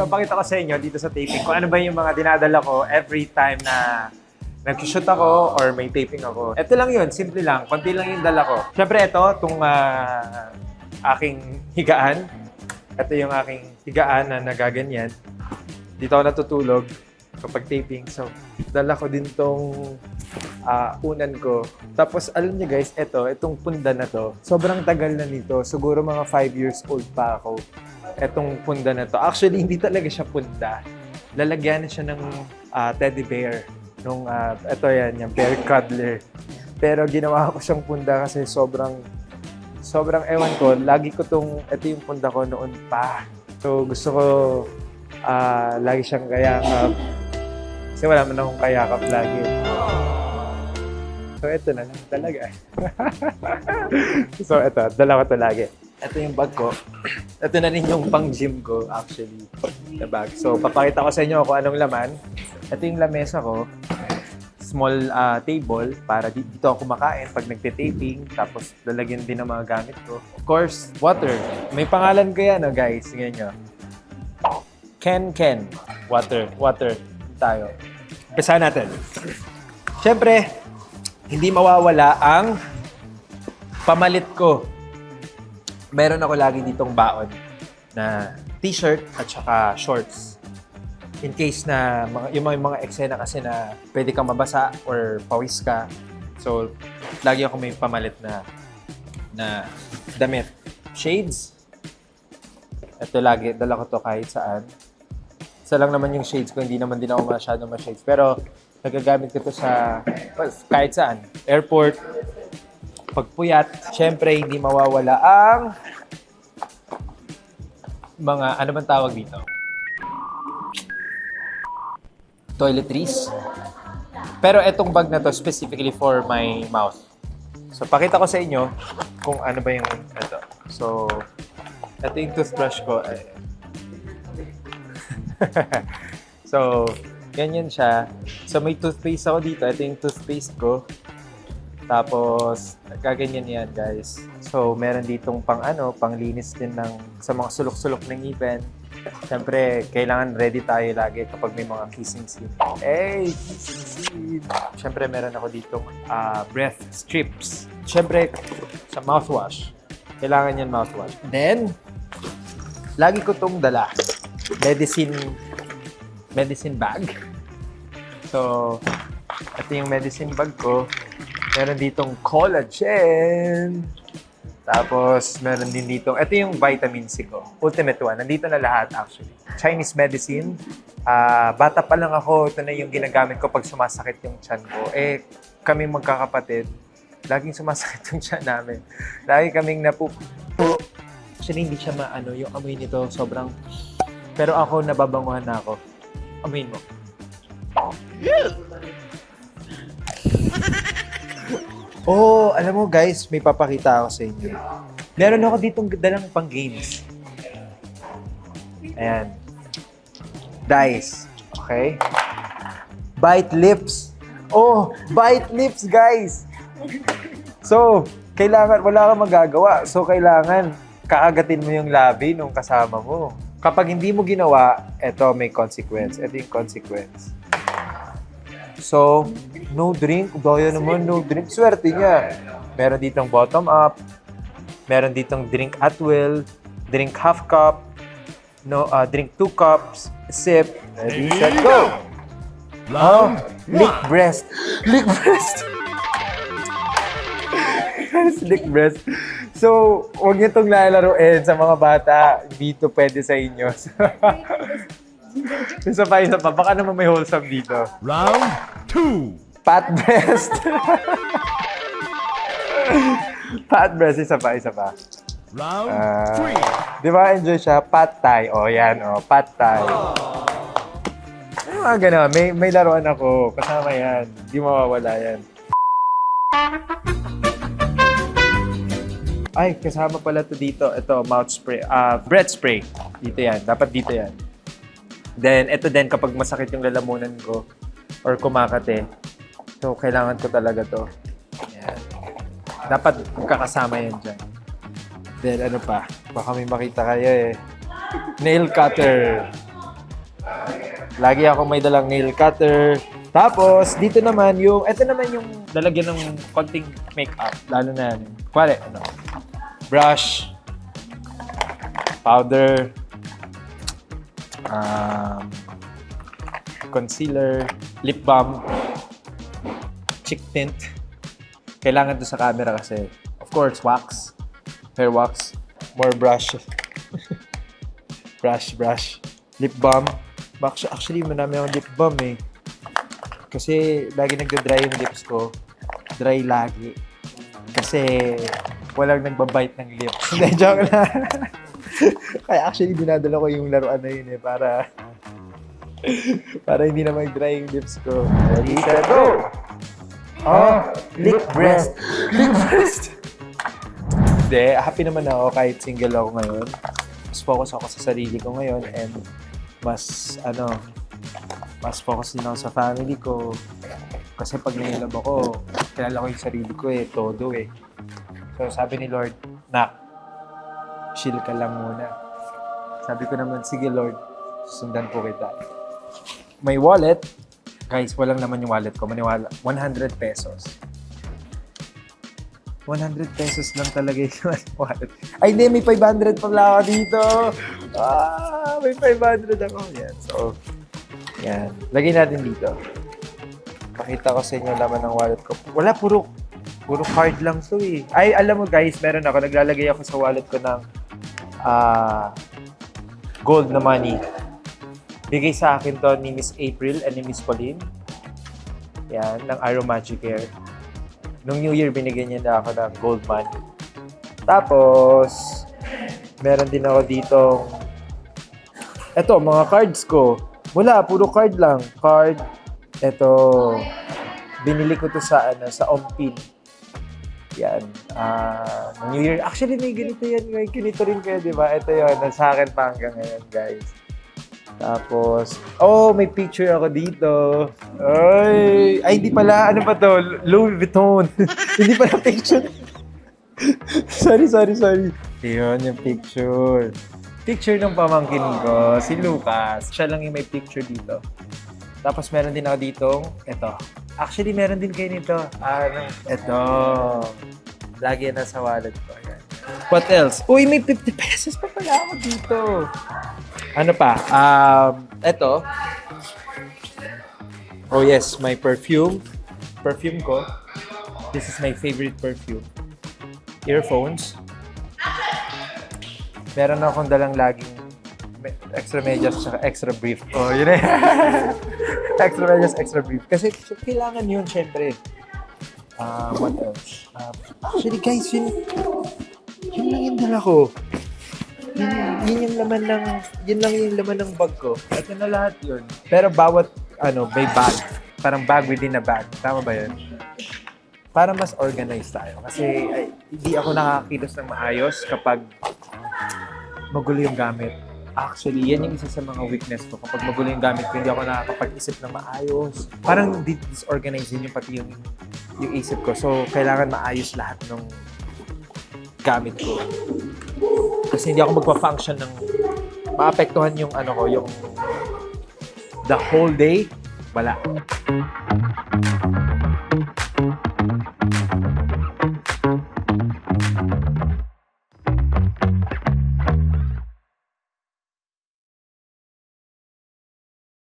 ipapakita ko sa inyo dito sa taping kung ano ba yung mga dinadala ko every time na nag-shoot ako or may taping ako. Ito lang yun, simple lang. Konti lang yung dala ko. Siyempre ito, itong aking higaan. Ito yung aking higaan na nagaganyan. Dito ako natutulog kapag taping. So, dala ko din tong unan ko. Tapos, alam niyo guys, itong punda na to, sobrang tagal na nito. Siguro mga 5 years old pa ako. Itong punda na to. Actually, hindi talaga siya punda. Lalagyan na siya ng teddy bear. Ito yan, yung bear cuddler. Pero ginawa ko siyang punda kasi sobrang ewan ko. Lagi ko ito yung punda ko noon pa. So, gusto ko lagi siyang kayakap. Kasi wala man akong kayakap lagi. So, ito na lang talaga. So, ito. Dala ko ito lagi. Ito yung bag ko. Ito na rin yung pang-gym ko, actually. Na bag. So, papakita ko sa inyo kung anong laman. Ito yung lamesa ko. Small table para dito ako kumakain pag nagte-taping. Tapos, lalagyan din ng mga gamit ko. Of course, water. May pangalan ko yan, guys. Tingnan nyo. Ken. Water. Tayo. Umpisahan natin. Siyempre, hindi mawawala ang pamalit ko. Meron ako lagi ditong baon na t-shirt at saka shorts. In case na yung mga eksena kasi na pwede kang mabasa or pawis ka. So, lagi ako may pamalit na damit. Shades. Ito lagi, dala ko to kahit saan. Isa lang naman yung shades ko, hindi naman din ako masyadong ma-shades. Pero, nagagamit ko to sa kahit saan. Airport, pagpuyat. Siyempre, hindi mawawala ang mga, ano bang tawag dito? Toiletries. Pero etong bag na to specifically for my mouth. So, pakita ko sa inyo kung ano ba yung ito. So, ito yung toothbrush ko. So, ganyan siya. So, may toothpaste ako dito. Ito yung toothpaste ko. Tapos, gaganyan yan, guys. So, meron ditong panglinis din sa mga sulok-sulok ng ngipin. Siyempre, kailangan ready tayo lagi kapag may mga kissing scene. Hey, kissing scene! Siyempre, meron ako ditong breath strips. Siyempre, sa mouthwash. Kailangan yan mouthwash. Then, lagi ko itong dala. Medicine bag. So, ito yung medicine bag ko. Meron ditong collagen. Tapos, meron din ditong, ito yung vitamin C ko. Ultimate One. Nandito na lahat actually. Chinese medicine. Bata pa lang ako, ito na yung ginagamit ko pag sumasakit yung tiyan ko. Kami magkakapatid, laging sumasakit yung tiyan namin. Lagi kaming Actually, hindi siya yung amoy nito sobrang... Pero ako, nababanguhan na ako. Amoyin mo. Oh, alam mo guys, may papakita ako sa inyo. Meron ako ditong dalang pang games. Ayan. Dice. Okay? Bite lips. Oh, bite lips guys. So, wala kang magagawa. So, kailangan kaagatin mo yung labi nung kasama mo. Kapag hindi mo ginawa, eto may consequence. Ito yung consequence. So, no drink. Daya naman, no drink. Swerte niya. Meron ditong bottom up. Meron ditong drink at will. Drink half cup. Drink 2 cups. Sip. Ready, set, go! Lick breast. Lick breast. Lick breast. So, huwag niyo itong lalaroin sa mga bata. Dito pwede sa inyo. Isa pa. Baka naman may wholesome dito. Round 2. Pat breast. Pat breast. Isa pa. Round 3. Di ba enjoy siya? Pat thai. O, yan. O, pat thai. Ay, mga gano'n. May laruan ako. Kasama yan. Di mawawala yan. Ay, kasama pala to dito. Ito, mouth spray. Breath spray. Dito yan. Dapat dito yan. Then, ito din kapag masakit yung lalamunan ko or kumakate. So, kailangan ko talaga to. Yan. Dapat magkakasama yan dyan. Then, ano pa? Baka may makita kayo eh. Nail cutter. Lagi ako may dalang nail cutter. Tapos, dito naman ito naman yung lalagyan ng konting makeup. Lalo na yan. Kuwari, brush, powder, concealer, lip balm, cheek tint. Kailangan to sa camera kasi, of course, wax, hair wax, more brush. brush, lip balm. Actually, marami akong lip balm eh. Kasi lagi nagda-dry yung lips ko. Dry lagi. Kasi walang nagbabite ng lips. Hindi, joke lang. Kaya actually, dinadala ko yung laruan na yun eh, para hindi na mag-dry yung lips ko. Ready, set, go! Lick breast. Lick breast! Hindi, happy naman ako kahit single ako ngayon. Mas focus ako sa sarili ko ngayon and mas focus din ako sa family ko. Kasi pag nailab ako, kilala ko yung sarili ko eh, todo eh. So sabi ni Lord, Nak, chill ka lang muna. Sabi ko naman, sige Lord, susundan po kita. May wallet. Guys, walang naman yung wallet ko. Maniwala, 100 pesos. 100 pesos lang talaga yung wallet. Ay, hindi, may 500 pala ako dito. May 500 ako. Yan, so, yan. Lagay natin dito. Pakita ko sa inyo laman ng wallet ko. Wala, puro card lang to eh. Ay, alam mo guys, meron ako. Naglalagay ako sa wallet ko ng gold na money. Bigay sa akin to ni Miss April and ni Miss Pauline. Yan, ng Arrow Magic Hair. Nung New Year, binigyan niya na ako ng gold money. Tapos, meron din ako dito. Eto, mga cards ko. Wala, puro card lang. Card. Eto, binili ko to sa Ompin. Yan. New Year. Actually, may ganito yan. May ganito rin kayo, di ba? Ito yun. Sa akin pa hanggang ngayon, guys. Tapos, may picture ako dito. Ay, hindi pala, ano pa to? Louis Vuitton. Hindi pala picture. sorry. Yun, yung picture. Picture ng pamangkin ko, si Lucas. Siya lang yung may picture dito. Tapos meron din ako ditong, eto. Actually, meron din kayo nito. Eto. Lagi na sa wallet ko. Ayan. What else? Uy, may 50 pesos pa pala ako dito. Ano pa? Eto. Oh yes, my perfume. Perfume ko. This is my favorite perfume. Earphones. Meron akong dalang laging extra medyas at extra brief. Oh, yun eh. Extra medyas, extra brief. Kasi kailangan yun, syempre. What else? Actually guys, yun lang yung dala ko. Yun lang yung laman ng bag ko. Ito na lahat yun. Pero bawat, may bag. Parang bag within a bag. Tama ba yun? Para mas organized tayo. Kasi hindi ako nakakakilos ng maayos kapag magulo yung gamit. Actually, yan yung isa sa mga weakness ko. Kapag magulo yung gamit ko, hindi ako nakakapag-isip ng maayos. Parang disorganized yun yung pati yung isip ko. So, kailangan maayos lahat ng gamit ko. Kasi hindi ako magpa-function ng maapektuhan yung yung the whole day. Wala.